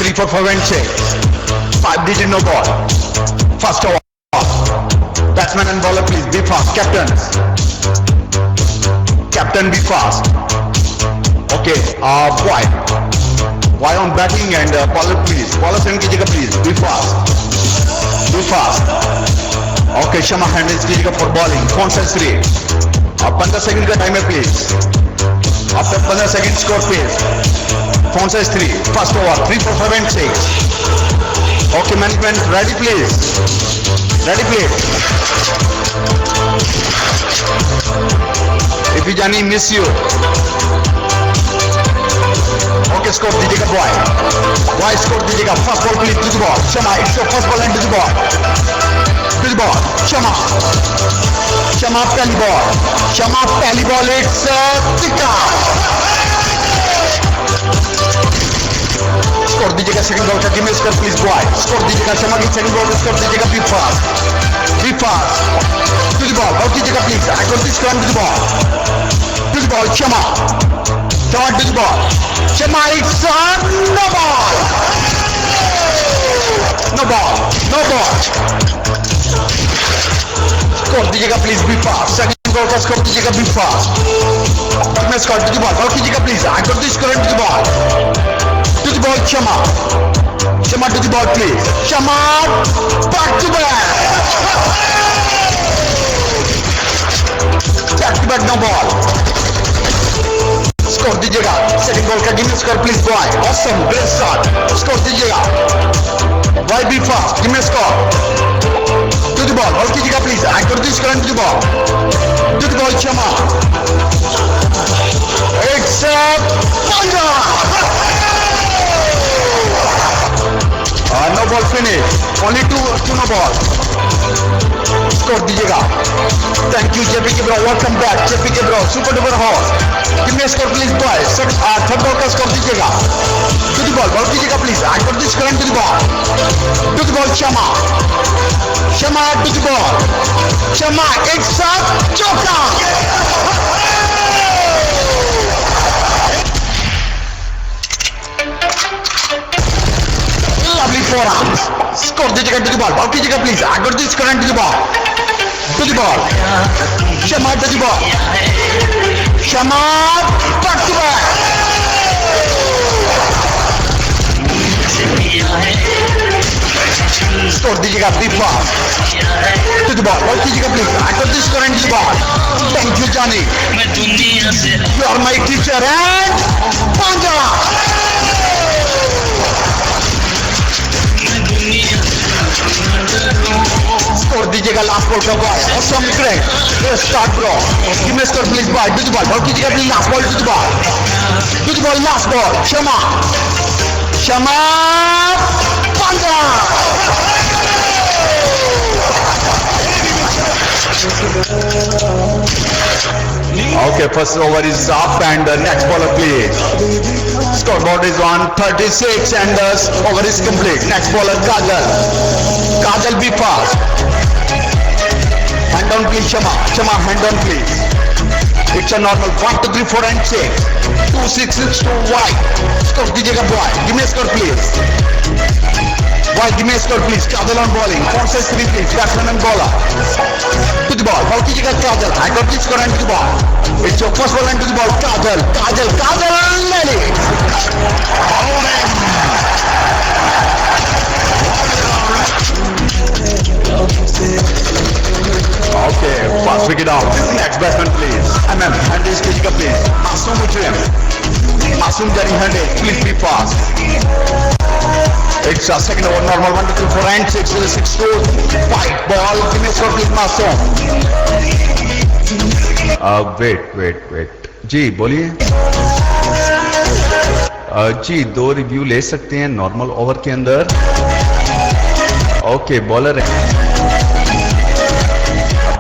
3, 4, 5 and 6. 5 digit no ball. First over. Batsman and bowler please be fast. Captain be fast. Okay, boy on batting and bowler please. Bowler send कीजिएगा please. Be fast. Okay, Shama handles कीजिएगा for bowling. Phone says 3. अब 15 second का time है please. After 15 seconds score please. Phone says 3. First over. 3, 4, 5 and 6. Okay, management ready please. Ready please. If you Johnny miss you. Okay, score दीजिएगा boy score दीजिएगा. First ball please to the ball. Shama, it's your first ball and to the ball. To the ball. Shama पहली ball. It's Tikka. Score दीजिएगा second ball का. Give me score please boy. Score दीजिएगा शमा की second ball. Score दीजिएगा. Be fast to the ball. Out दीजिएगा please. I got this one to the ball. Shama to the ball. Shama it's no ball. Score दीजिएगा please. Be fast. Second ball का score दीजिएगा. Be fast. मैं score to the ball. Out कीजिएगा please. I got this current to the ball. Shama to the ball please. Shama back to back no ball. Score दीजिएगा. Second ball का. Give me score please boy. Awesome, great start. Score दीजिएगा. Boy be fast. Give me score. To the ball. Out कीजिएगा please. I got this current to the ball. To the ball Shama. It's Panja. No ball finish. Only two no ball. Score दीजिएगा. Thank you JPK bro. Welcome back JPK bro. Super duper hot. Give me a score please boy. Third ball का score दीजिएगा. To the ball. Ball कीजिएगा please. I got this current to the ball. To the ball Shama to the ball. Shama it's a chokka. Lovely forearms. Score दीजिएगा. to the ball. Ball कीजिएगा please. I got this current to the ball. To the ball. Shama to the ball. Shama back to back. Score दीजिएगा. Be fast. To the ball. Ball कीजिएगा please. I got this current to the ball. Thank you Johnny. You are my teacher and Panja. Score दीजिएगा. Last ball का boy. Awesome, great. Let's start bro. Give me a score please boy. To the ball. Ball कीजिएगा please. Last ball to the ball. To the ball. Last ball. Shama Panja. Okay, first over is up and next bowler please. Scoreboard is on 36 and the over is complete. Next bowler Kajal be fast. Hand down please Shama hand down please. It's a normal. 1, 2, 3, 4 and 6. 2, 6, 6, 2 wide. Score दीजिएगा boy. Give me a score please. Boy give me a score please. Kajal on bowling. Phone says 3 please. Batsman and bowler. To the ball. Ball कीजिएगा Kajal. I got this score and to the ball. It's your first ball and to the ball. Kajal let it. Okay, fast wicket out. Next batsman please. Hand is कीजिएगा please. Masoom with him. Masoom Jari handed. Please be fast. It's a second over normal. 1, 2, 3, 4 and 6. 6 to 5 ball. Give me a score please Masoom. Wait. जी बोलिए. जी 2 review ले सकते हैं normal over के अंदर. Okay bowler है.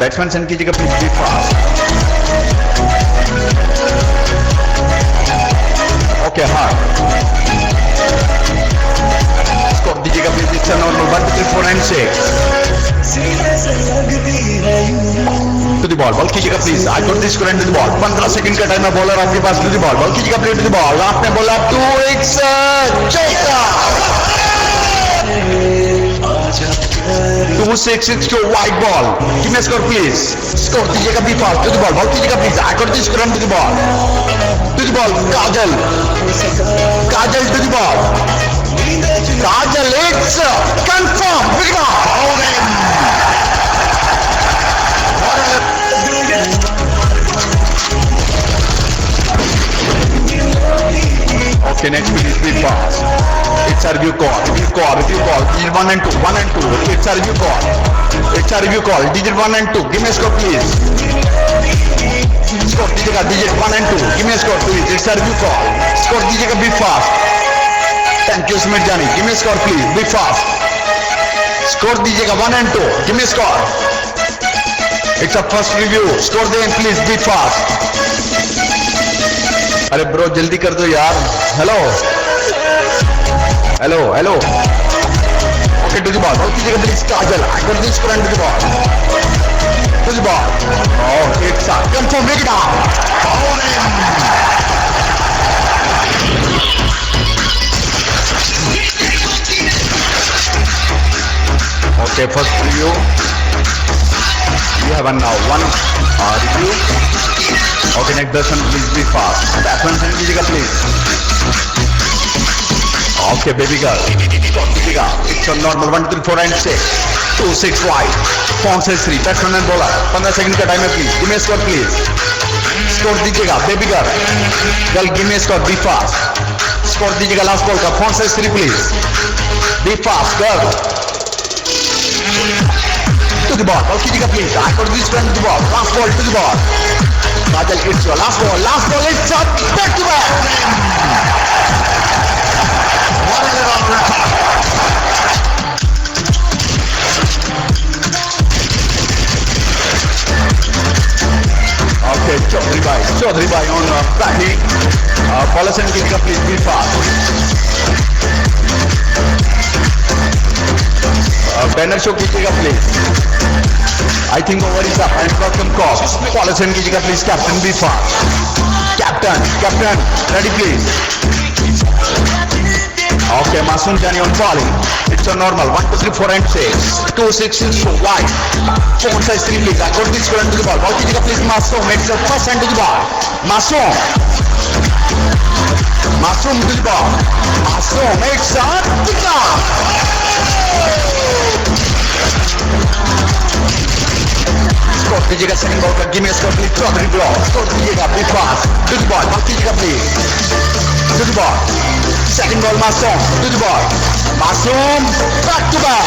Batsman send कीजिएगा please. Be fast. Okay हाँ. Score दीजिएगा please. It's normal. 1, 2, 3, 4 and 6. To the ball. Ball कीजिएगा please. I got this current to the ball. 15 second का टाइम है. बॉलर आपके पास. To the ball. बॉल कीजिएगा प्लीज. To the ball. आपने बोला 2 1 चौका. 266 to white ball. Give me a score please. Score दीजिएगा be fast. To the ball. Ball कीजिएगा please. I got this run to the ball. To the ball. Kajal. Kajal to the ball. Kajal, it's confirmed. Big ball. Okay, next please be fast. It's a review call. Review call. Digit 1 and 2. 1 and 2. It's a review call. It's a review call. Digit 1 and 2. Give me a score please. Score दीजिएगा digit 1 and 2. Give me a score please. It's a review call. Score दीजिएगा be fast. Thank you Smith Jani. Give me a score please. Be fast. Score दीजिएगा 1 and 2. Give me a score. It's a first review. Score दें please. Be fast. अरे bro जल्दी कर दो यार. Hello hello hello. Okay to the ball. Ball कीजिएगा please. Kajal I got this current to the ball. To the ball. Oh एक साथ confirm. Make it down. Okay first review. You have now one review. Okay, next Darshan, please be fast. Batsman send दीजिएगा please. Okay, baby girl. दीजिएगा. It's a normal 1, 2, 3, 4 and 6. 2, 6 wide. 4 says 3. Batsman and bowler. 15 second का time है please. Give me a score please. Score दीजिएगा, baby girl. Girl, give me a score. Be fast. Score दीजिएगा last ball का. 4 says 3 please. Be fast, girl. To the ball. Ball कीजिएगा please. I got this run to the ball. Last ball to the ball. Kajal, it's your last ball. Last ball, it's up. Back to back. What a little record. Okay, Chaudhary Bhai on batting. Bowler send कीजिएगा please. Be fast. Banner show कीजिएगा please. I think over is up and welcome Cox. Bowler send कीजिएगा please. Captain be fast. Captain, ready please. Okay, Masoom Jani on bowling. It's a normal 1, 2, 3, 4 and 6. 2, 6 is wide. 4 size 3 please. I got this run to the ball. Ball कीजिएगा please. Masoom makes the first hand to the ball. Masoom to the ball. Masoom makes a pick-up. Score दीजिएगा second ball का. Give me a score please. Chaudhary block. Score दीजिएगा. Be fast. To the ball. Ball कीजिएगा please. To the ball. Second ball Masoom. To the ball. Masoom back to back.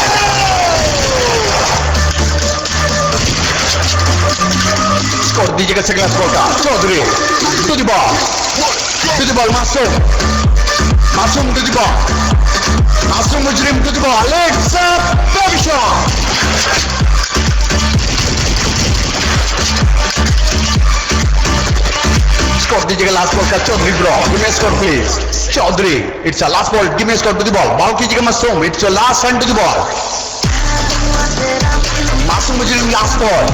Score दीजिएगा second last ball का. Chaudhary. To the ball. To the ball Masoom. Masoom to the ball. Masoom Mujrim to the ball. It's a baby shot. Score दीजिएगा last ball का. Chaudhary bro. Give me a score please. Chaudhary. It's a last ball. Give me a score to the ball. Ball कीजिएगा Masoom. It's your last run to the ball. Masoom Mujrim last ball.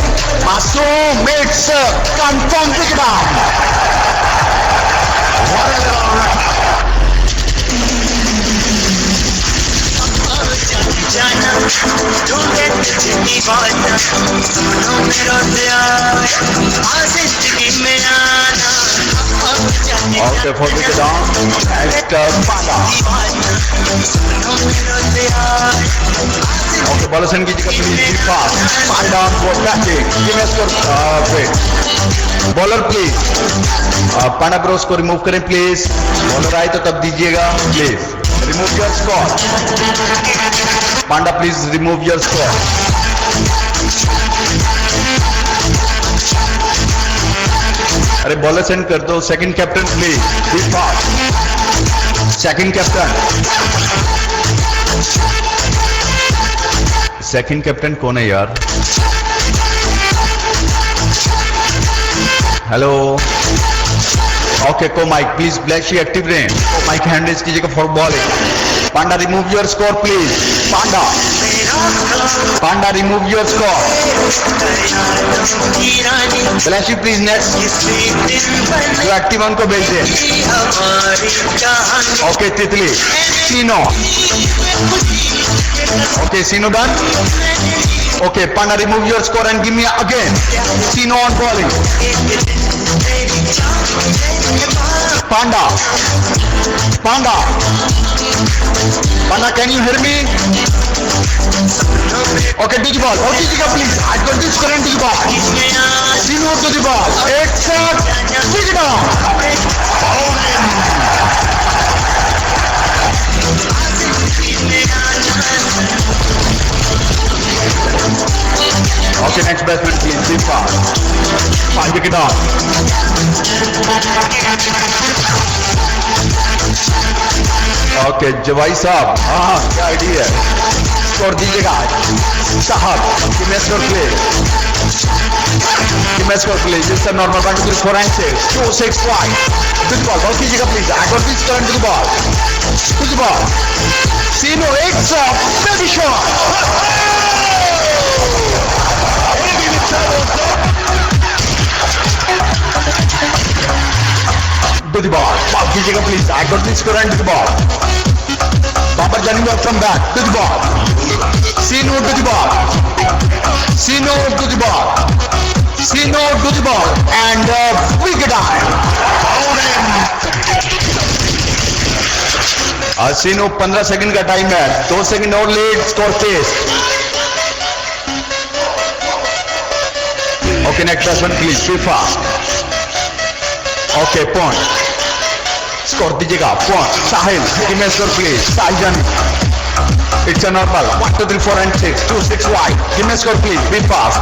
Masoom makes a confirm pick down. What a little record. Okay, for wicket down. Next, Panda. Okay, bowler send कीजिएगा please. Be fast. Panda on for batting. Give me a score. Wait. Bowler please. Panda bro को remove करें please. Bowler आए तो तब दीजिएगा please. Remove your score. Panda please remove your score. अरे bowler send कर दो. Second captain please. Be fast. Second captain. Second captain कौन है यार? Hello Okay, Mike, please bless you active rain. Mike hand raise कीजिएगा for bowling. Panda, remove your score, please. Panda, remove your score. Bless you, please. Next. जो active उनको भेज दे. Okay, तितली. Sino. Okay, Sino done. Okay, Panda, remove your score and give me again. Sino on bowling. Panda. Panda. Panda, can you hear me? Okay, to the ball. Okay, please. I got this current to the ball. Sino to the ball. It's pick it up. Okay, next batsman, please. Be fast. Fine, pick it up. Okay, Jawai साहब, हाँ, क्या idea है? Score दीजिएगा, साहब, कि मैं score play, कि मैं स्कोर प्ले, जिससे normal 1 2 3 4 and 6, 2 6 5, to the ball, ball कीजिएगा please, I got this turn to the ball, Sino, it's a baby shot. To the ball, ball कीजिएगा please. I got this current to the ball. Babar Jani will come back to the ball. Sino to the ball. Sino to the ball. Sino to the ball and wicket out. Sino 15 second का time है. 2 second और late. Score Tej. Okay, next batsman please. Be fast. Okay, point. Score दीजिएगा. Point. Sahil. Give me a score please. Sahil Jani. It's a normal. 1 2 3 4 and 6. 2 6 wide. Give me a score please. Be fast.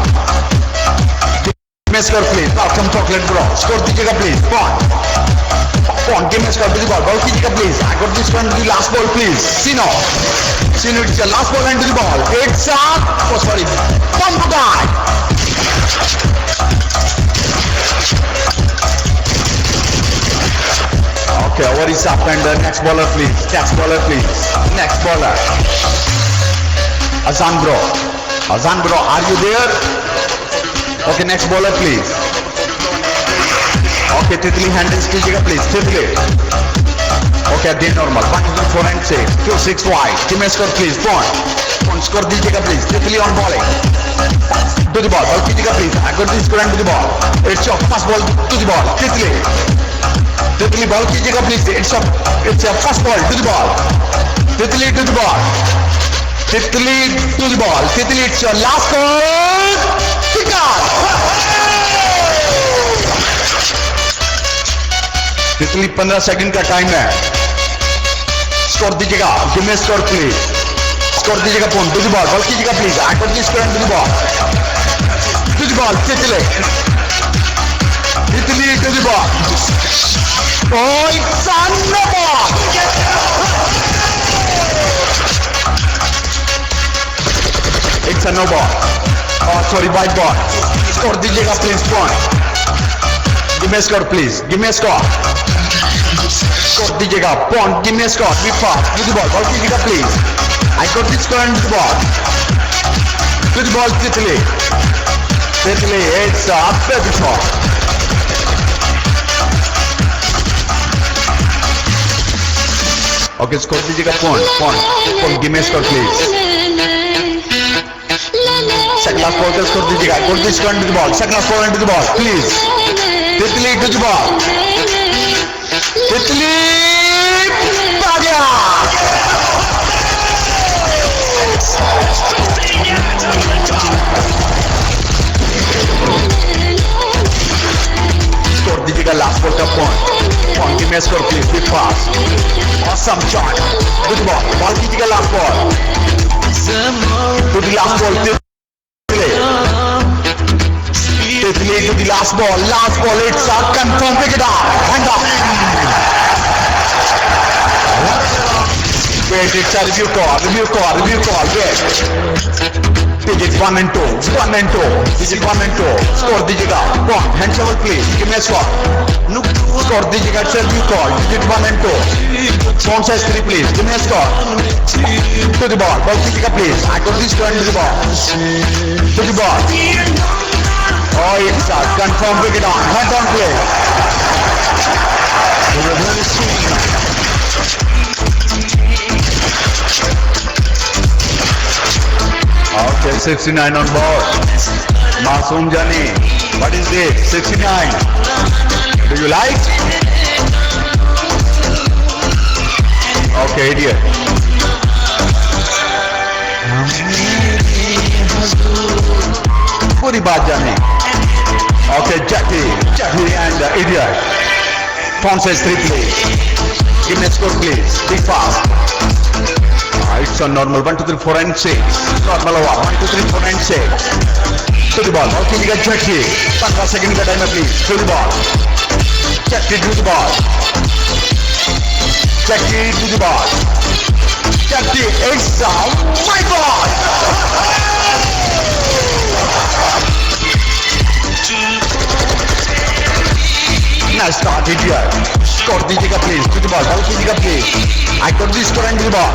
Give me a score please. Now some chocolate bro. Score दीजिएगा please. Point. Point. Give me a score to the ball. Ball कीजिएगा please. I got this one to the last ball please. Sino. Sino, it's the last ball and to the ball. It's a... Oh sorry. Bump guy. Okay, over is up and next bowler please. Next bowler please. Next bowler. Azan bro. Azan bro, are you there? Okay, next bowler please. Okay, Titli handles कीजिएगा please. Titli. Okay, again normal. 1 2 4 and 6. 2 6 wide. Give me a score please. Point. Point score दीजिएगा please. Titli on bowling. To the ball. Ball कीजिएगा please. I got this current to the ball. It's your first ball to the ball. Titli. Titli ball कीजिएगा please. It's a first ball to the ball. Titli to the ball. Titli to the ball. Titli, it's your last ball. Pick up. Titli 15 second का time है. Score दीजिएगा. Give me a score please. Score दीजिएगा. Point to the ball. Ball कीजिएगा please. I got this current to the ball. To the ball. Titli. Titli to the ball. Oh, it's a no ball. It's a no ball. Oh, sorry, white ball. Score दीजिएगा please. Point. Give me a score please. Give me a score. Score दीजिएगा. Point. Give me a score. Be fast. To the ball. Ball कीजिएगा please. I got this current to the ball. To the ball, Titli. Titli, it's a baby shot. Okay, score दीजिएगा. Point. Give me a score please. Second last ball का score दीजिएगा. I got this current to the ball. Second last ball into the ball, please. Titli to the ball. Titli, Bhagia. Score दीजिएगा. Last ball का point. Give me a score please. Be fast. Awesome shot. To the ball. Ball कीजिएगा. Last ball. To the last ball. Titli to the last ball. Last ball. It's a confirm. Pick it up. Hand up. Wait, it's a review call. Wait. Digit 1 and 2, 1 and 2, digit 1 and 2. Score दीजिएगा. One, hand shovel please. Give me a score. Score दीजिएगा. Tell you call. Digit 1 and 2. Phone size 3 please. Give me a score. To the ball. Ball दीजिएगा please. I got this turn to the ball. To the ball. Oh, it's a confirm wicket on. Hand on play. Okay, 69 on board. Masoom Jani. What is this? 69. Do you like? Okay, idiot. पूरी बात जाने. Okay, Jackie and idiot. Phone says 3 please. Give me a score please. Be fast. It's a normal 1, 2, 3, 4 and 6. Normal over 1, 2, 3, 4 and 6. To the ball. Okay, you got Jackie. 15 seconds का time please. To the ball. Jackie to the ball. Jackie to the ball. Jackie, it's my ball. Nice start, idiot. Score दीजिएगा please. To the ball. Ball कीजिएगा please. I got this score into the ball.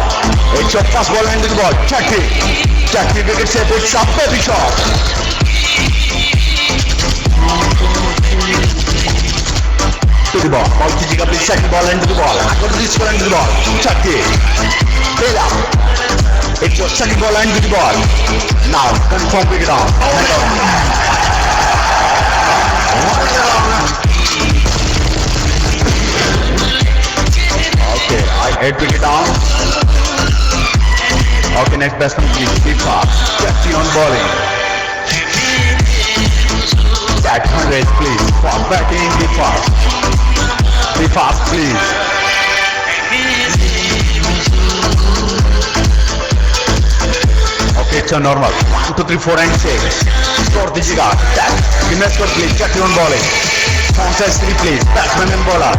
It's your first ball into the ball. Jackie wicket save. It's a baby shot. To the ball. Ball कीजिएगा please. Second ball into the ball. I got this score into the ball. Jackie. Bela. It's your second ball into the ball. Now confirm wicket on. Hand on. Okay, I 8 wicket down. Okay, next batsman please. Be fast. Jackie on bowling. Bat 100 please. Fast batting. Be fast. Be fast please. Okay, it's a normal. 1, 2, 3, 4 and 6. Score दीजिएगा. Give me a score please. Jackie on bowling. Phone says 3 please. Batsman and bowler.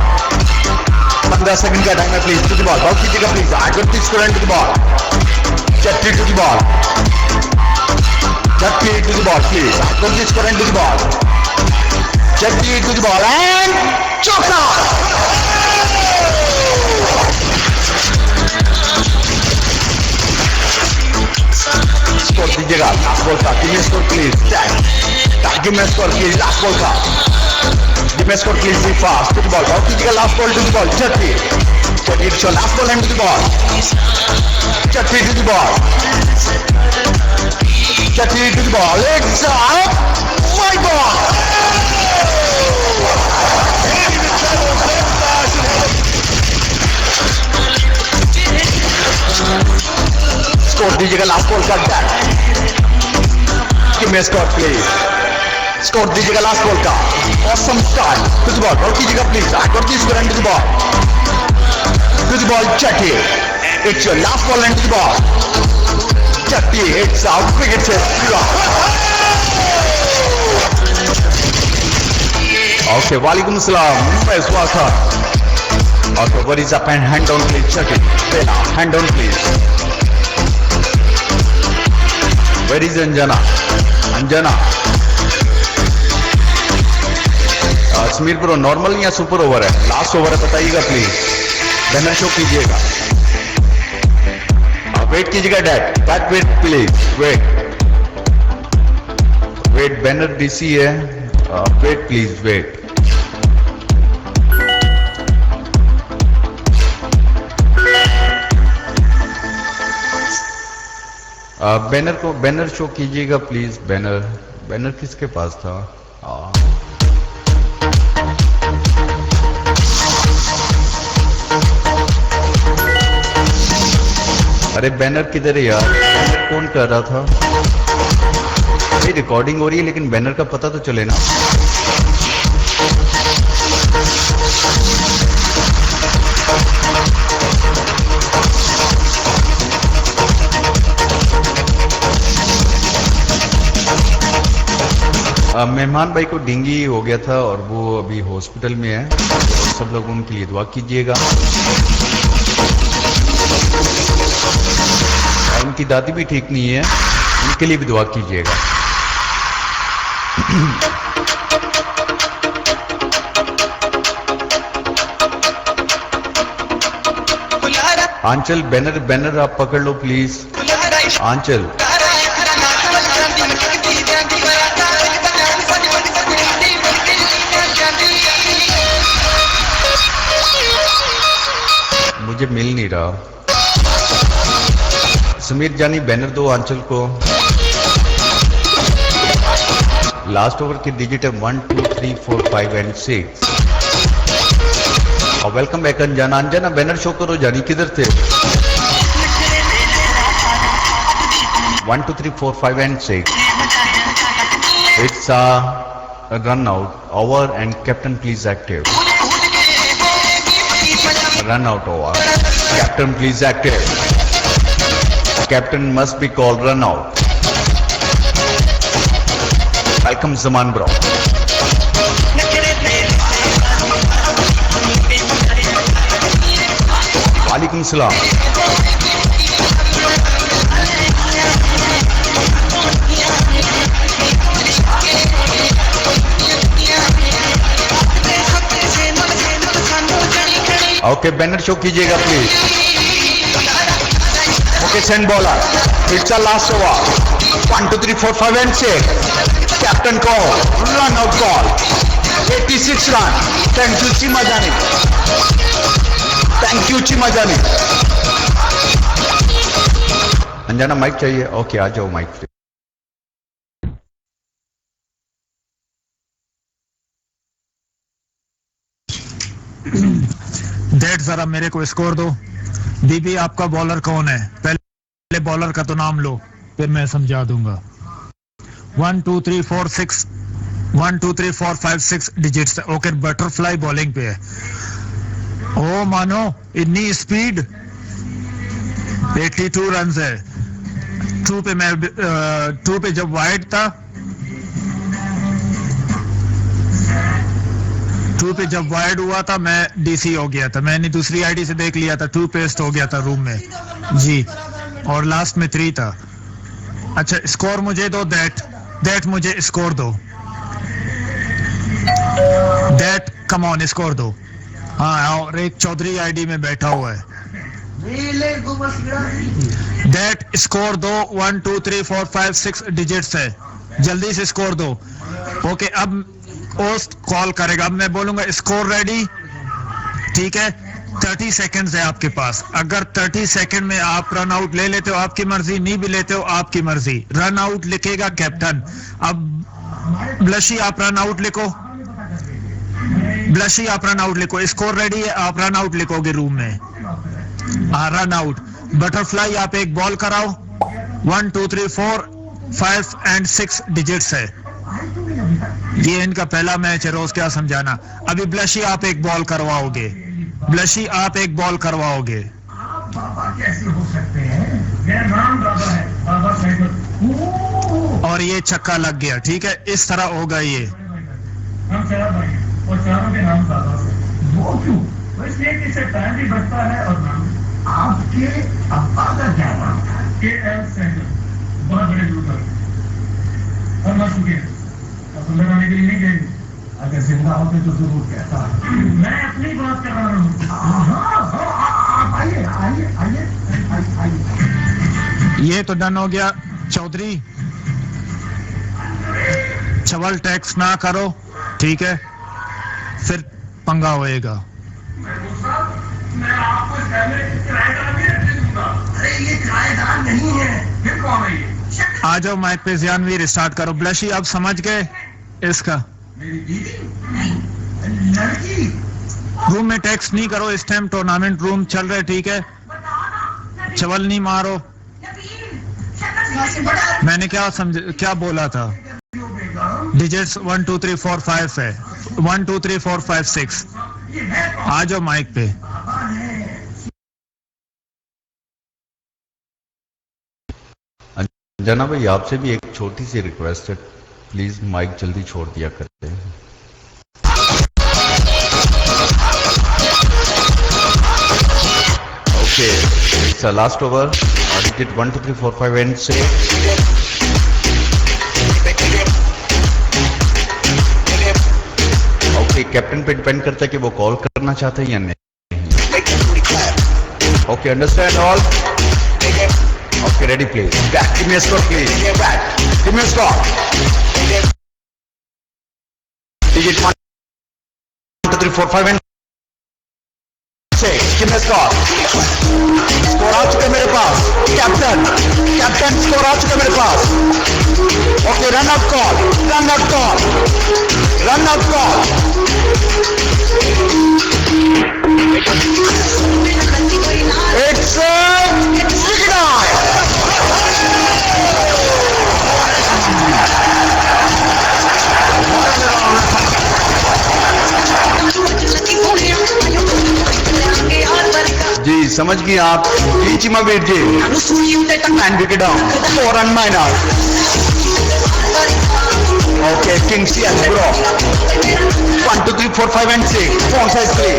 15 second का time है please. To the ball. Ball कीजिएगा please. I got this score into the ball. Jackie to the ball. Jackie to the ball please. I got this score into the ball. Jackie to the ball and chokka. Score दीजिएगा. Last ball का. Give me a score please. Give me a score please. Last ball का. Give me a score please. Be fast. To the ball. Ball कीजिएगा. Last ball to the ball. Jackie. It's your last ball into the ball. Jackie to the ball. Jackie to the ball. It's my ball. Score दीजिएगा. Last ball का. Give me a score please. Score दीजिएगा. Last ball का. Awesome start. To the ball. Ball कीजिएगा please. I got this score into the ball. To the ball, Jackie. It's your last ball into the ball. Jackie, it's out. Wicket save. Okay, Walaikum Assalam. Where's Walter? Okay, what is up and hand down please, Jackie. Hand down please. Where is Anjana? Anjana. Sameer pro normal या super over है? Last over है, बताइएगा please. Banner show कीजिएगा. Wait कीजिएगा dad. Bat wait please. Wait banner DC है. Wait please. Wait. Banner show कीजिएगा please. Banner किसके पास था? अरे बैनर किधर है यार? बैनर कौन कर रहा था? ये रिकॉर्डिंग हो रही है लेकिन बैनर का पता तो चले ना. मेहमान भाई को डेंगू हो गया था और वो अभी हॉस्पिटल में है. सब लोग उनके लिए दुआ कीजिएगा. उनकी दादी भी ठीक नहीं है. उसके लिए भी दुआ कीजिएगा। आंचल बैनर आप पकड़ लो प्लीज। आंचल मुझे मिल नहीं रहा। समीर जानी बैनर दो आंचल को। लास्ट ओवर की डिजिट है 1 2 3 4 5 एंड 6। और welcome back Anjana. Anjana banner show करो। जानी किधर थे? 1 2 3 4 5 and 6। It's a run out over and captain please active. Run out over. Captain please active. Captain must be called run out. Welcome Zaman bro. Walaikum salam. Okay banner show कीजिएगा please. Okay send bowler. It's a last over 1 2 3 4 5 and 6। Captain call run out call 86 run. Thank you Cheema जानी। Thank you Cheema जानी। Anjana mic चाहिए? Okay आ जाओ mic पे। Date जरा मेरे को स्कोर दो। बीबी आपका बॉलर कौन है? पहले बॉलर का तो नाम लो फिर मैं समझा दूंगा। 1 2 3 4 6 1 2 3 4 5 6 डिजिट्स। ओके बटरफ्लाई बॉलिंग पे है। ओ मानो इतनी स्पीड। 82 रन है। 2 पे मैं 2 पे जब वाइड था 2 पे जब वाइड हुआ था मैं डीसी हो गया था। मैंने दूसरी आईडी से देख लिया था। 2 पेस्ट हो गया था रूम में जी। और लास्ट में 3 था। अच्छा स्कोर मुझे दो। दैट मुझे स्कोर दो। दैट कम ऑन स्कोर दो। हाँ और एक चौधरी आईडी में बैठा हुआ है। दैट स्कोर दो। 1 2 3 4 5 6 डिजिट्स है। जल्दी से स्कोर दो। ओके अब पोस्ट कॉल करेगा। अब मैं बोलूंगा स्कोर रेडी। ठीक है 30 सेकंड्स है आपके पास। अगर 30 सेकंड में आप रन आउट ले लेते हो आपकी मर्जी, नहीं भी लेते हो आपकी मर्जी। रन आउट लिखेगा कैप्टन। अब ब्लशी आप रन आउट लिखो। ब्लशी आप रन आउट लिखो। स्कोर रेडी है आप रन आउट लिखोगे रूम में। Run out. बटरफ्लाई आप एक बॉल कराओ। 1 2 3 4 5 एंड 6 डिजिट्स है। ये इनका पहला मैच है। रोज क्या समझाना। अभी ब्लशी आप एक बॉल करवाओगे। ब्लशी आप एक बॉल करवाओगे। और ये छक्का लग गया। ठीक है इस तरह होगा ये। और चारों के नाम दादा से वो क्यों? इसलिए कि इससे टाइम भी बचता है और आपके अब्बा का क्या नाम था? KL sandal. बहुत बड़े यूट्यूबर और मत चुके सुंदर आने के लिए नहीं गए। अगर जिंदा होते तो जरूर कहता। मैं अपनी बात कर रहा हूँ। आइए आइए आइए आइए। ये तो डन हो गया। चौधरी चवल टैक्स ना करो। ठीक है फिर पंगा होएगा। मैं आपको पहले किराएदार नहीं रखने दूंगा। अरे ये किराएदार नहीं है फिर कौन है ये? आ जाओ माइक पे जियानवीर स्टार्ट करो। ब्लशी आप समझ गए इसका? मेरी बीवी लड़की। रूम में टैक्स नहीं करो इस टाइम टूर्नामेंट रूम चल रहा है। ठीक है चवल नहीं मारो। मैंने क्या बोला था? डिजिट्स 1 2 3 4 5 है। 1 2 3 4 5 6। आ जाओ माइक पे। जना भाई आपसे भी एक छोटी सी रिक्वेस्ट है। प्लीज माइक जल्दी छोड़ दिया करते हैं। Okay it's last over. Digit 1 2 3 4 5 and 6। Captain पे डिपेंड करता है कि वो कॉल करना चाहते हैं या नहीं। Okay, understand all? Okay, ready please. Back, give me a score please. Back, give me a score. Digit 1 2 3 4 5 and 6, give me a score. Score आ चुका है मेरे पास। कैप्टन स्कोर आ चुका है मेरे पास। Okay, run out call. It's a signal. जी समझ गए आप? जी Cheemaveer ji. And wicket down, 4 run minus. Okay, kings yes bro. 1 2 3 4 5 and 6, phone size 3।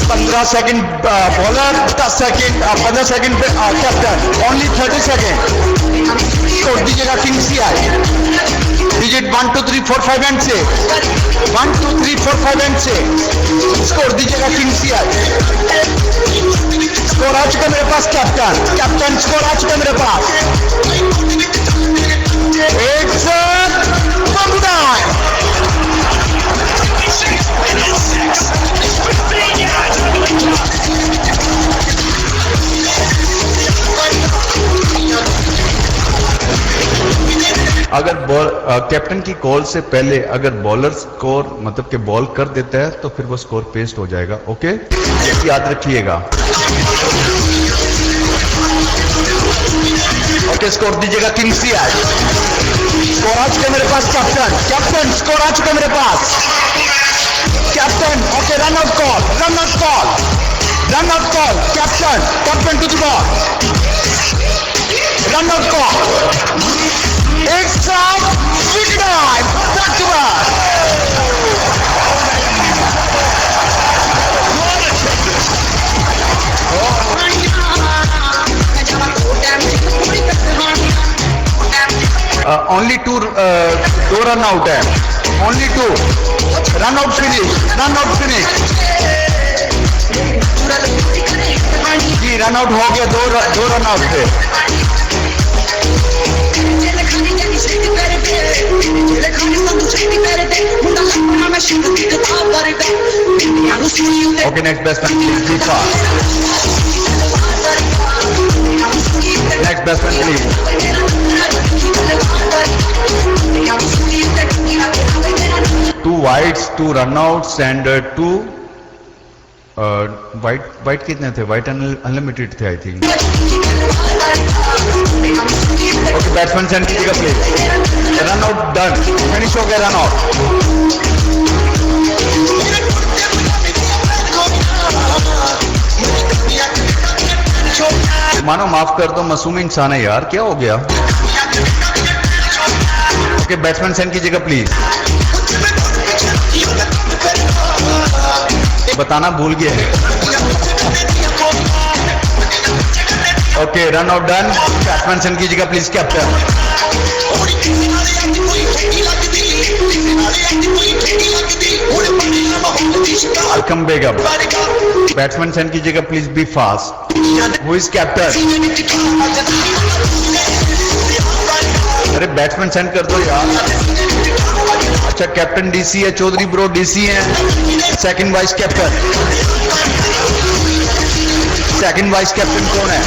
15 second bowler, 10 second 15 second captain, only 30 second. Score दीजिएगा kings I. Digit 1 2 3 4 5 and 6, 1 2 3 4 5 and 6। Score दीजिएगा kings I. Score आ चुका मेरे पास। कैप्टन स्कोर आ चुका मेरे पास। It's a bump down. अगर कैप्टन की कॉल से पहले अगर बॉलर स्कोर मतलब कि बॉल कर देता है तो फिर वो स्कोर पेस्ट हो जाएगा। ओके, याद रखिएगा। ओके, स्कोर दीजिएगा किंग्स आई। स्कोर आ चुका मेरे पास। कैप्टन स्कोर आ चुका मेरे पास। Captain, okay, run out call. Captain to the ball. Run out call. It's a big dive, back to back. Only two run out है, only 2 run out finish. जी run out हो गया, 2 run out थे। Okay, next batsman please be fast. Next batsman please. 2 wides, 2 runouts and 2 wide कितने थे? Wide unlimited थे I think. Okay, batsman send कीजिएगा please. Run out done, finish हो गया run out. मानो माफ कर दो, मासूम इंसान है यार, क्या हो गया? ओके, बैट्समैन सेंड कीजिएगा प्लीज। बताना भूल गए। Okay, run out done. Batsman send कीजिएगा प्लीज कैप्टन। अलकम बेगम, बैट्समैन सेंड कीजिएगा please be fast. Who is captain? अरे बैट्समैन सेंड कर दो यार। अच्छा, कैप्टन डीसी है, चौधरी ब्रो डीसी है। सेकंड वाइस कैप्टन कौन है?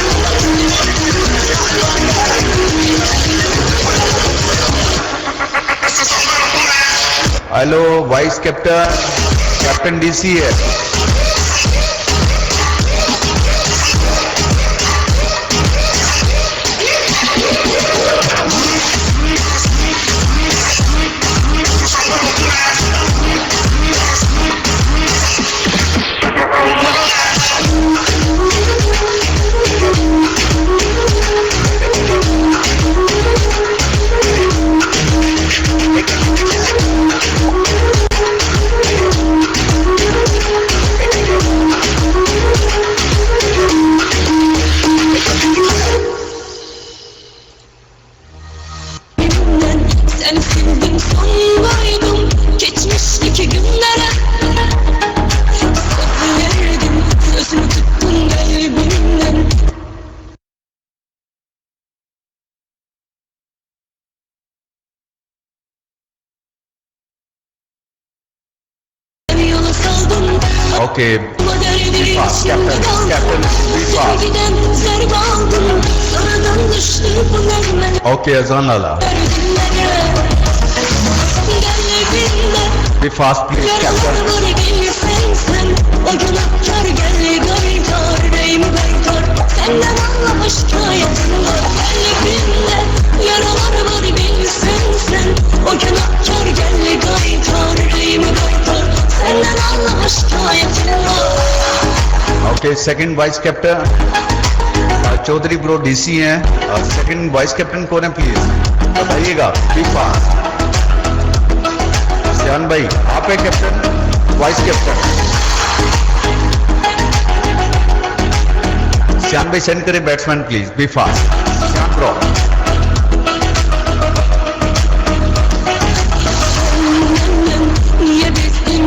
हेलो, वाइस कैप्टन डीसी है। Okay. Captain, be fast. Okay, Azan Lala. Be fast, please, Captain. Senden anlamış hikayetim var kalbimde. Yaralar var bilsin sen. O günahkar geldi kaytar, yüreğimi kaytar. Senden anlamış hikayetim var. Okay, second vice captain Chaudhary bro DC हैं. Second vice captain कौन है please बताइएगा. B fast. श्यान भाई आप है captain vice captain. श्यान भाई send करें batsman please. Be fast. Shyan bro. Niye bizdin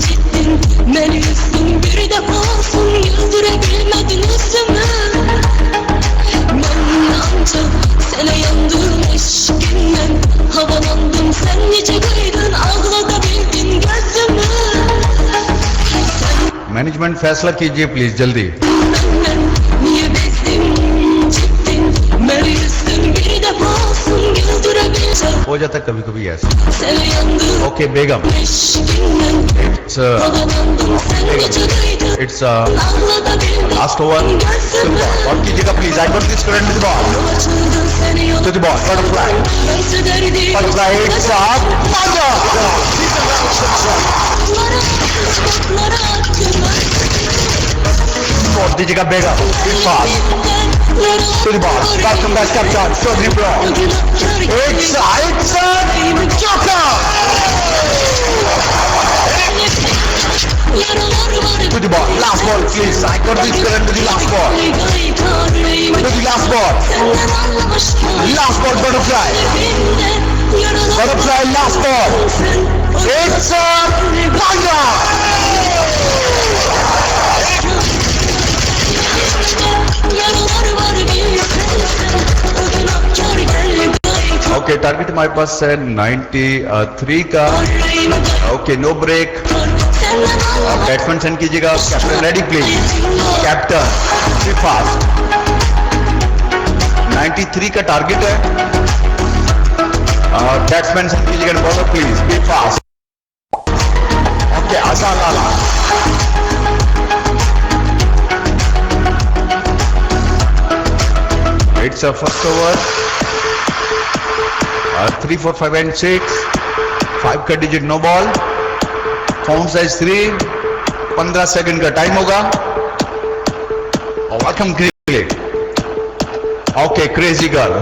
cidden beni üstün bir defasın yıldırabilmedin üstüme. Ben ancak sana yandım eşkinden havalandım sen nice kıydın ağlatabildin gözümü. Management फैसला कीजिए please जल्दी. Benden niye bizdin cidden beni üstün bir defasın yıldırabilmedin. हो जाता है कभी कभी ऐसा. Sana yandım okay Begum. eşkinden It's havalandım sen nice kıydın. it's last over. और कीजिएगा please. I got this current with ball to the ball. Butterfly. Butterfly it's up. और दीजिएगा बेगम. Fast to the ball. Welcome back captain Chaudhary bro. It's चौका to the ball. Last ball, please. I got this current to the last ball. To the last ball. Last ball, butterfly. Butterfly, last ball. It's a Tiger. Okay, target हमारे पास है 93 का. Okay, no break. Batsman send कीजिएगा. Captain ready please. Captain be fast. 93 का target है. Batsman send कीजिएगा. Bowler please be fast. Okay Ahsan Lala. It's a first over. 3 4 5 and 6. 5 का digit no ball. Found size 3. 15 second का time होगा. Welcome cricket. Okay crazy girl.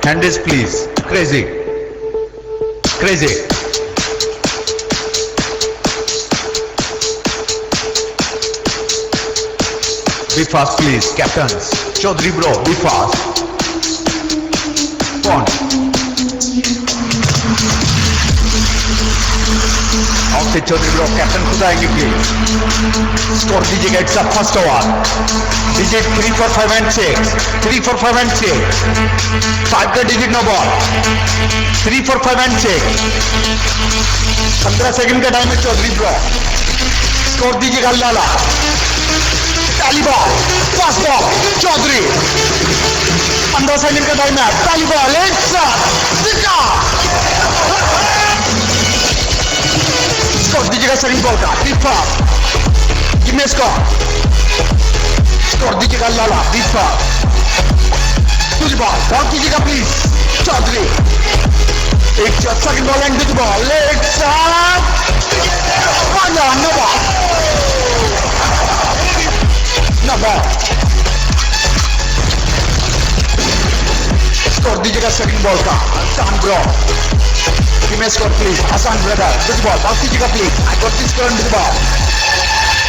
Hand is please. Crazy crazy. Be fast please. Captain Chaudhary bro be fast. कौन okay Chaudhary bro captain खुद आएंगे please. Score दीजिएगा. It's a first over. Digit 3 4 5 and 6. 3 4 5 and 6. 5 का digit no ball. 3 4 5 and 6. 15 second का time है Chaudhary bro. Score दीजिएगा. लाला पहली ball. First ball Chaudhary. 15 second का टाइम है. पहली बॉल. इट्स स्कोर दीजिएगा सेकंड बॉल का. Deepa give score. स्कोर दीजिएगा. Lala Deepa to the ball. Ball कीजिएगा प्लीज. चौधरी एक second ball and to the ball. It's no ball. No ball. Score दीजिएगा सेकंड बॉल का. Ahsan bro give me score please. Ahsan brother to the ball. Ball कीजिएगा please. I got this current to the ball.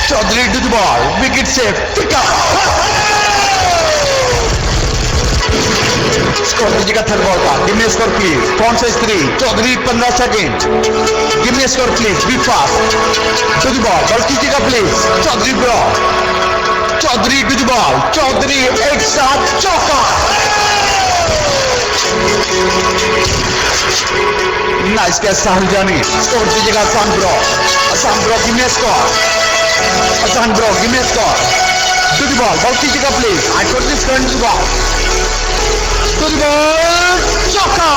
Chaudhary to the ball. Wicket safe. Pick up. Score दीजिएगा third ball का. Give me score please. कौन सा 3. Chaudhary 15 second. Give me score please. Be fast to the ball. Ball कीजिएगा please. Chaudhary bro. Chaudhary to the ball. Chaudhary एक साथ चौका. Nice catch साहुल जानी. Score दीजिएगा. आसान ब्रो. आसान bro give me score. Hassan bro, give me a score. To the ball कीजिएगा please. I got this current to the ball. To the ball, चौका.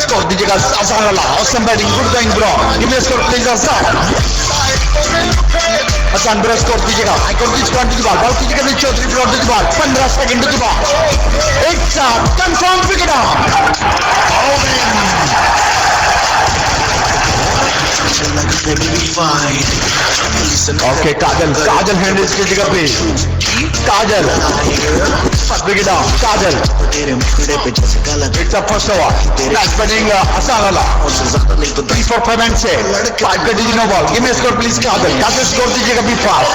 Score दीजिएगा Hassan वाला. Awesome batting, good going bro. Give me a score please Hassan. Hassan bro score दीजिएगा. I got this current to the ball. कीजिएगा please Chaudhary bro to the ball. 15 second to the ball. एक साथ confirm wicket out. Okay, Kajal handles कीजिएगा please. Kajal, wicket down. Kajal. It's a first over. Nice batting, Hassan Allah. 3 for 5 and 6. 5 का digit no ball. Give me a score please Kajal. Kajal score दीजिएगा be fast.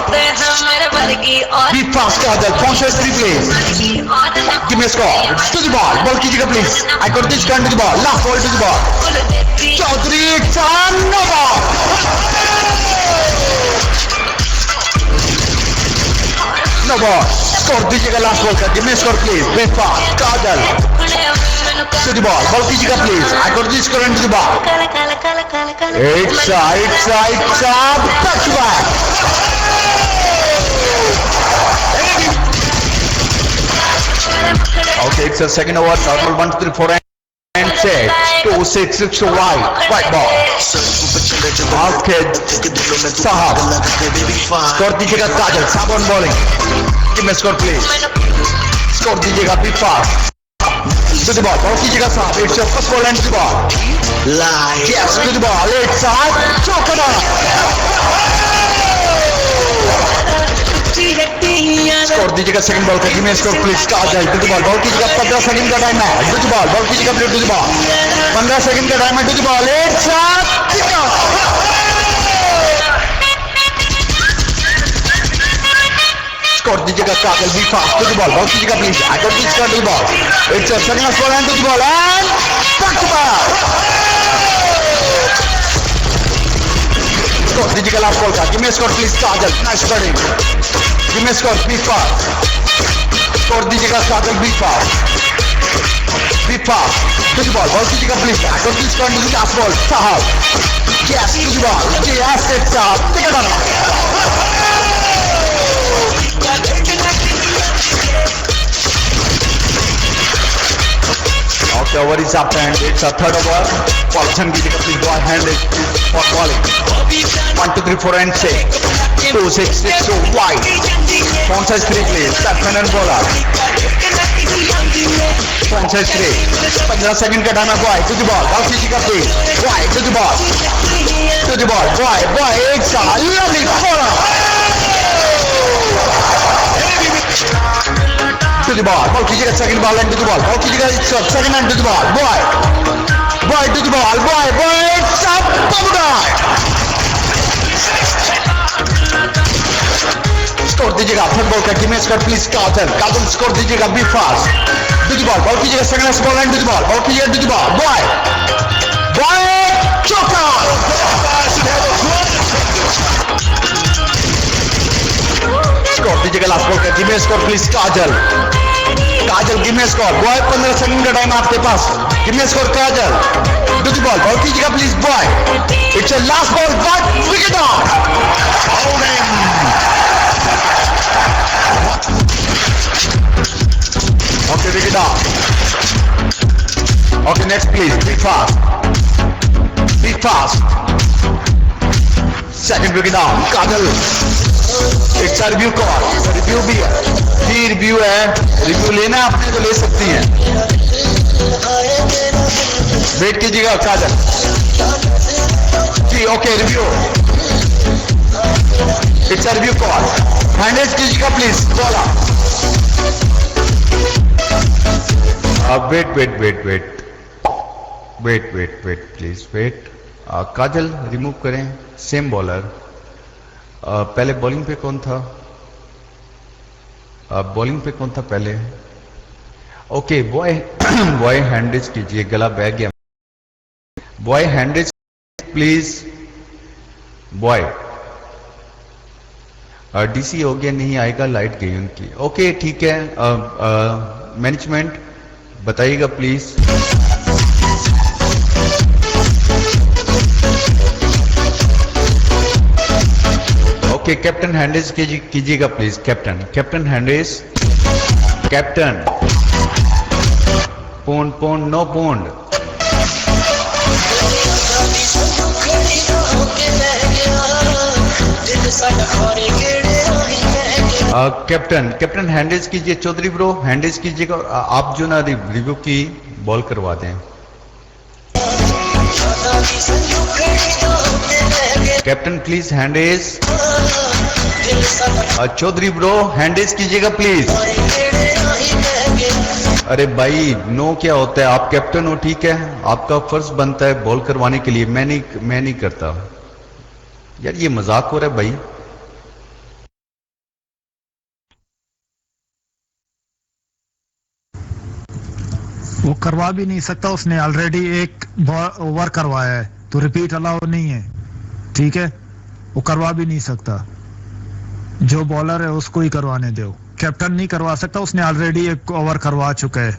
Be fast Kajal. 3 please. Give me a score. To the ball. Ball कीजिएगा please. I got this turn to the ball. Last ball to the ball. Chaudhary, it's a no ball. No ball. Score दीजिएगा last ball का. Give me a score please. Be fast. Kajal. To the ball. Ball कीजिएगा please. I got this current to the ball. It's a back to back. Okay, it's a second over. Normal 1, 2, 3, 4 and 6. 2, 6, 6 wide. White ball. Okay, Sahab. Score दीजिएगा Kajal. Sahab on bowling. Give me a score please. Score दीजिएगा be fast. To the ball. Ball कीजिएगा Sahab. It's your first ball and to the ball. Yes, to the ball. It's a choker. Score दीजिएगा second ball का. Give me a score please Kajal. To the ball. Ball कीजिएगा 15 second का time है. To the ball. Ball कीजिएगा to the ball. 15 second का time है. To the ball. It's a kick out. Score दीजिएगा Kajal. Be fast. To the ball. Ball कीजिएगा please. I got this to the ball. It's a second last ball and to the ball and back to back. Score दीजिएगा last ball का. Give me a score please Kajal. Nice batting. Give me a score. Be fast. Score दीजिएगा Kajal. Be fast. Be fast. To the ball. Ball कीजिएगा please. I got this to the last ball. Sahab. Yes, to the ball. Yes, it's a ticket on. Okay, over is up and it's a third over. Paulson कीजिएगा please. Go ahead for bowling. 1, 2, 3, 4 and 6. 2, 6, 6 so wide. Phone size 3 please. Batsman and bowler. Phone size 3. 15 second का time है. Boy to the ball. Ball कीजिएगा please. Boy to the ball. To the ball. Boy it's a lovely bowler. To the ball. Ball कीजिएगा second ball and to the ball. Ball कीजिएगा second and to the ball. Boy to the ball. Boy it's a bubble guy. Score दीजिएगा third ball का. Give me a score please Kajal. Kajal score दीजिएगा. Be fast. To the ball. Ball कीजिएगा second last ball and to the ball. Ball कीजिएगा to the ball. Boy choker. Score दीजिएगा last ball का. Give me a score please Kajal. Give me a score. Boy 15 second का time आपके पास. Give me a score Kajal. To the ball. Ball कीजिएगा please boy. It's a last ball but wicket out. Okay, wicket out. Okay, next please. Be fast. Be fast. Second wicket down. Kajal. It's a review call. Review भी है. जी review है. Review लेना आपने तो ले सकती हैं. Wait कीजिएगा Kajal. Ji okay review. It's a review call. Handles कीजिएगा please. Bowler. Wait please wait. Kajal remove करें. Same bowler. पहले बॉलिंग पे कौन था? बॉलिंग पे कौन था पहले? ओके बॉय हैंडेज कीजिए. गला बह गया. बॉय हैंडेज प्लीज. बॉय डीसी हो गया. नहीं आएगा. लाइट गई उनकी. ओके ठीक है. मैनेजमेंट बताइएगा प्लीज. ओके कैप्टन हैंड कीजिएगा please. Captain hand captain pond no pond. Captain हैंडेज कीजिए चौधरी ब्रो, हैंडेज कीजिएगा। आप जो ना रिव्यू की बॉल करवा दें। कैप्टन प्लीज हैंडेज। चौधरी ब्रो हैंडेज कीजिएगा प्लीज। अरे भाई नो क्या होता है, आप कैप्टन हो ठीक है, आपका फर्ज बनता है बॉल करवाने के लिए, मैं नहीं करता यार, ये मजाक हो रहा है भाई। वो करवा भी नहीं सकता, उसने ऑलरेडी एक ओवर करवाया है, तो रिपीट अलाउ नहीं है, ठीक है। वो करवा भी नहीं सकता, जो बॉलर है उसको ही करवाने दो, कैप्टन नहीं करवा सकता, उसने ऑलरेडी एक ओवर करवा चुका है।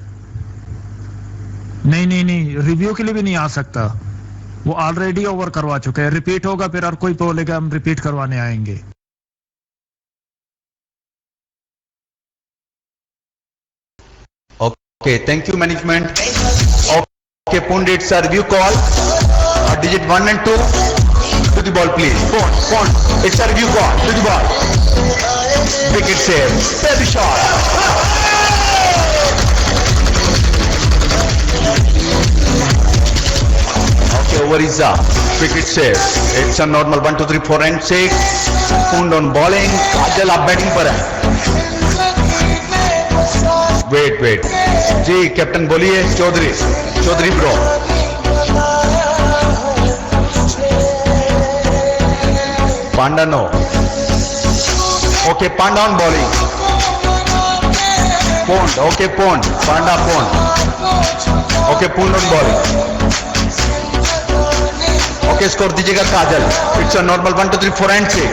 नहीं रिव्यू के लिए भी नहीं आ सकता, वो ऑलरेडी ओवर करवा चुका है। रिपीट होगा फिर और कोई बोलेगा हम रिपीट करवाने आएंगे। Okay, thank you management. Okay, pundit sir, review call. Digit 1 and 2 to the ball please. Pond. It's a review call to the ball. Wicket save. Baby shot. Okay, over is up. Wicket save. It's a normal 1, 2, 3, 4 and 6. Pond on bowling. Kajal आप batting पर है। Wait जी captain बोलिए। Chaudhary bro. Panda no. Okay Panda on bowling. Pond okay pond Panda pond okay pond on bowling. Okay score दीजिएगा Kajal. It's a normal 1, 2, 3, 4 and 6।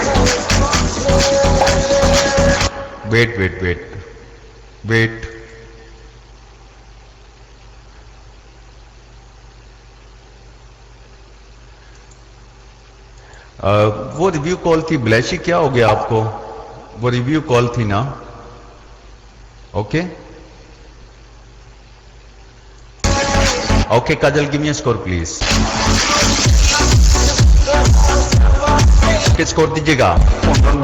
Wait वो review call थी ब्लैशी, क्या हो गया आपको? वो रिव्यू कॉल थी ना। Okay Kajal give me a score please. Score दीजिएगा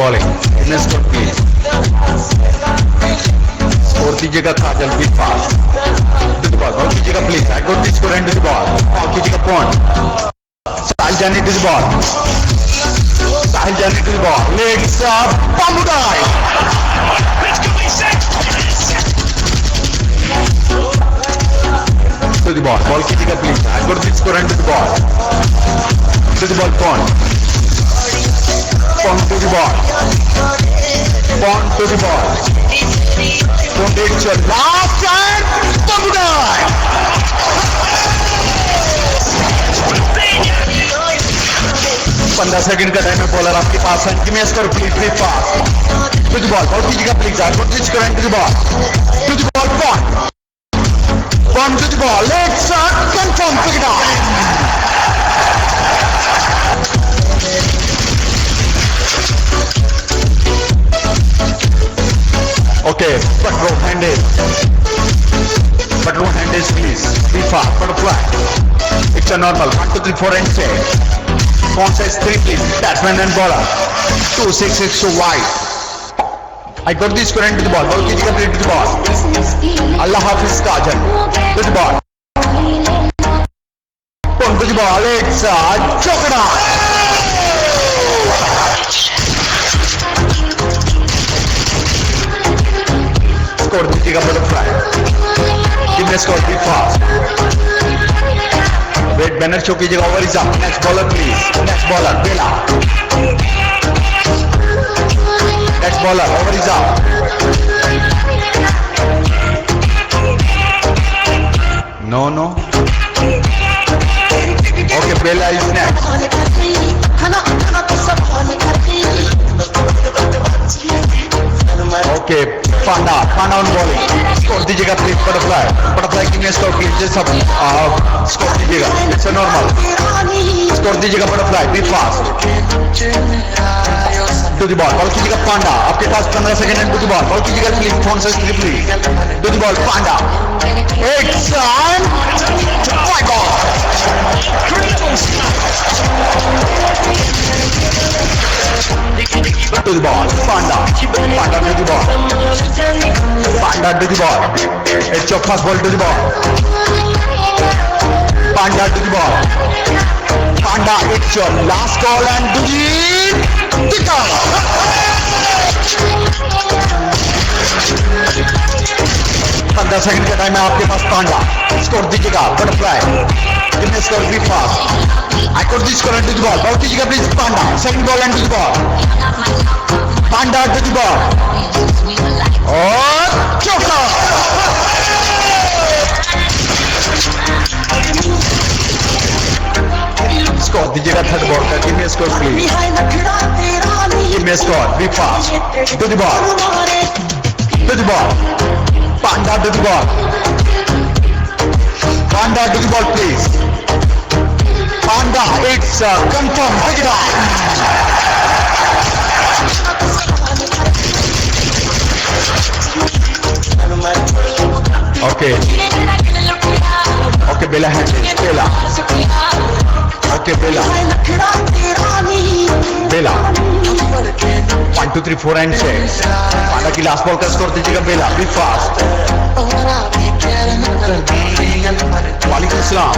बॉलिंग। स्कोर प्लीज स्कोर दीजिएगा काजल बिग फास्ट बॉल कीजिएगा please. I got this score and this ball कीजिएगा पॉइंट। साहिल जानी this ball. Sahil Jani to the ball. Legs up. Pamudai. To the ball. Ball कीजिएगा please. I got this score and to the ball. To the ball. Pond to the ball. Pond to the ball. Pond takes your last and Pamudai. 15 second का time है bowler आपके पास है। Give me a score please please fast. To the ball कीजिएगा please. I got this score and to the ball point to the ball leg shot confirm pick it up. Okay बटरो हैंडेज please be fast butterfly. It's a normal 1, 2, 3, 4 and 6। Pond says 3 please. Batsman and bowler. 2, 6, 6 so wide. I got this current to the ball. Ball कीजिएगा play to the ball. Allah Hafiz Kajal to the ball. Pond to the ball. It's a chokra. Score दीजिएगा butterfly. Give me a score. Be fast. Wait banner show कीजिएगा। Over is up. Next bowler please. Next bowler Bela. Next bowler over is up. No okay Bela is next. Okay Panda on bowling, score दीजिएगा please. Butterfly की score please, जैसा score दीजिएगा, it's normal. Score दीजिएगा butterfly, be fast to the ball कीजिएगा पांडा, आपके पास 15 second है to the ball कीजिएगा प्लीज, फोन से please to the ball Panda, it's on, five ball to the ball, Panda to the ball, Panda to the ball, it's your first ball to the ball, Panda to the ball, Panda, it's your last call and to the kicker. 15 second का time है आपके पास Panda, score दीजिएगा butterfly, कितने score भी fast, I got this score and to the ball कीजिएगा please Panda, second ball and to the ball, Panda to the ball और चौका। स्कोर दीजिएगा थर्ड बॉल का, give me score please, give me score, be fast to the ball, Panda to the ball, Panda to the ball please, Panda, it's confirmed, pick it up. Okay, Bella Henry, Bella. Okay, Bella. 1, 2, 3, 4 and 6. पांडा की last ball का score दीजिएगा बेला, B fast. वालेकुम सलाम,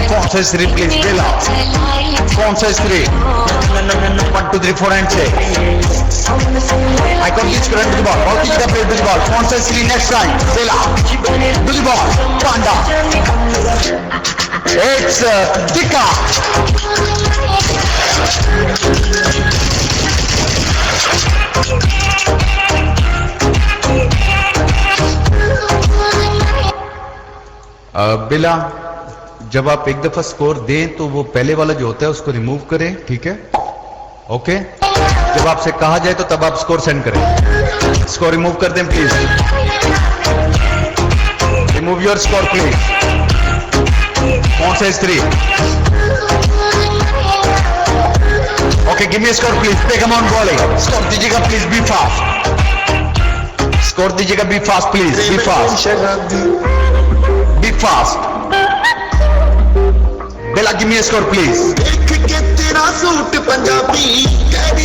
कौन सा स्त्री please बेला, कौन सा स्त्री, 1, 2, 3, 4 and 6. I got this current to the ball कीजिएगा प्लेयर टू द बॉल, कौन सा स्त्री next time Bela to the ball, Panda, it's Tika. बिला, जब आप एक दफा स्कोर दें तो वो पहले वाला जो होता है उसको रिमूव करें, ठीक है? ओके, जब आपसे कहा जाए तो तब आप स्कोर सेंड करें, स्कोर रिमूव कर दें please, remove your score please, कौन सा स्त्री, okay give me score please, take him on bowling, score दीजिएगा प्लीज, बी फास्ट, स्कोर दीजिएगा be fast please, be fast, be fast, Bela give me score please,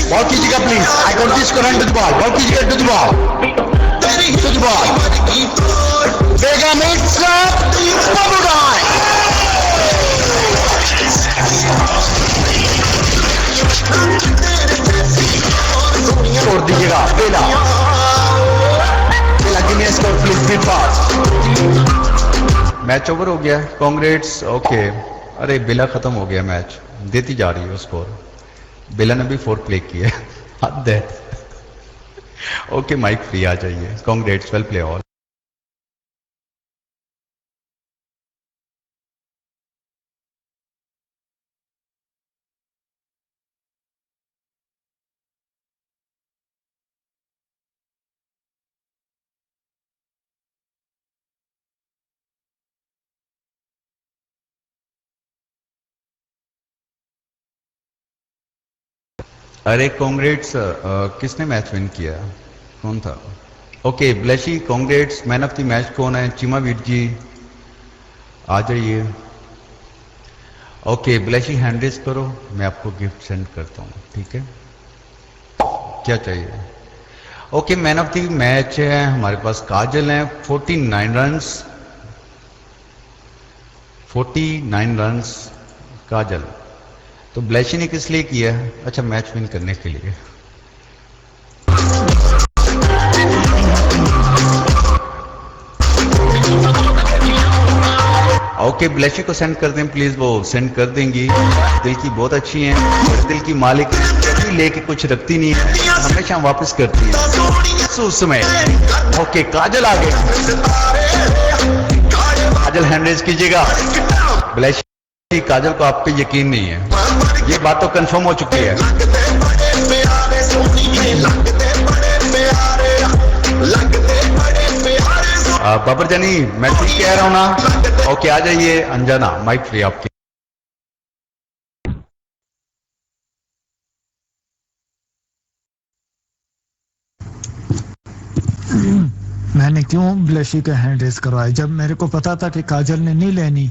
ball कीजिएगा please, I got this current to the ball कीजिएगा to the ball, बेगम, it's bubble time, score दीजिएगा Bela, give me score please, be fast. Match over हो गया, congrats, okay. अरे बेला खत्म हो गया मैच, देती जा रही है स्कोर, बेला ने भी 4 प्ले किया, हद है। ओके माइक फ्री, आ जाइए, कांग्रेट्स, वेल प्ले ऑल। अरे कांग्रेट्स, किसने मैच विन किया, कौन था? ओके ब्लेशी, congrats, man of the match कौन है? चिमावीर जी आ जाइए। ओके ब्लेशी, हैंड रेज करो, मैं आपको गिफ्ट सेंड करता हूँ, ठीक है? क्या चाहिए? Okay man of the match है हमारे पास काजल है, 49 रन्स काजल। तो ब्लेशी ने किस लिए किया है? अच्छा, मैच विन करने के लिए। ओके ब्लेशी को सेंड कर दें प्लीज, वो सेंड कर देंगी। दिल की बहुत अच्छी हैं, दिल की मालिक लेके कुछ रखती नहीं है, हमेशा वापस करती है उस समय। ओके काजल आ गए, काजल हैंड रेज कीजिएगा। ब्लेशी, काजल को आप पे यकीन नहीं है, ये बात तो कंफर्म हो चुकी है। लगते बाबर जानी मैं ठीक कह रहा हूँ ना? ओके आ जाइए अंजना, माइक फ्री आपकी। मैंने क्यों ब्लशी के हैंड रेस करवाए जब मेरे को पता था कि काजल ने नहीं लेनी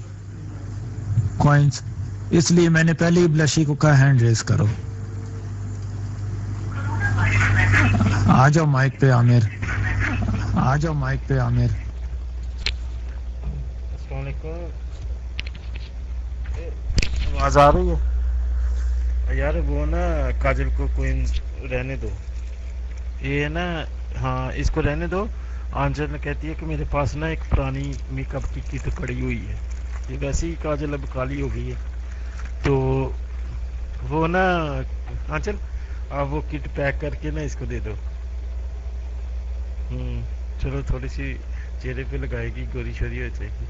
कॉइंस, इसलिए मैंने पहले ही ब्लशी को कहा हैंड रेस करो। आ जाओ माइक पे आमिर, आ जाओ माइक पे आमिर। अस्सलाम वालेकुम। आवाज आ रही है यार? वो ना काजल को कोई रहने दो, ये ना, हाँ इसको रहने दो। आंचल कहती है कि मेरे पास ना एक पुरानी मेकअप की किट पड़ी हुई है, ये वैसे ही काजल अब काली हो गई है, तो वो ना आंचल आप वो किट पैक करके ना इसको दे दो। चलो थोड़ी सी चेहरे पे लगाएगी, गोरी शोरी हो जाएगी।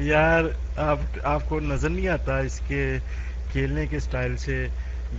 यार आपको नजर नहीं आता इसके खेलने के स्टाइल से